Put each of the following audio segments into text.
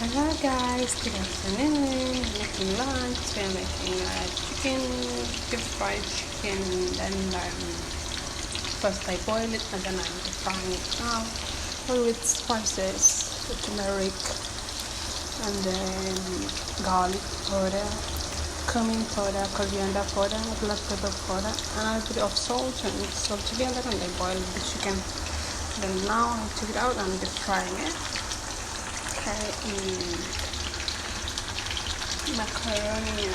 Hello guys, good afternoon. Making lunch. We're making chicken, deep fried chicken, and first I boil it and then I'm frying it now. All with spices, the turmeric, and then garlic powder, cumin powder, coriander powder, black pepper powder, and a bit of salt and mix all together and I boil the chicken. Then now I took it out and I'm deep frying it. Macaroni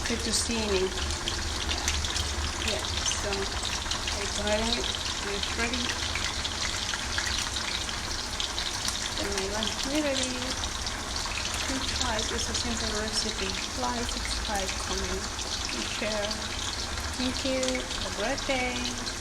fettuccine. Yeah, so I boil it and it's ready. Then my lunch is ready. Please try it. It's a simple recipe. Like, subscribe, comment, and share. Thank you. Have a great day.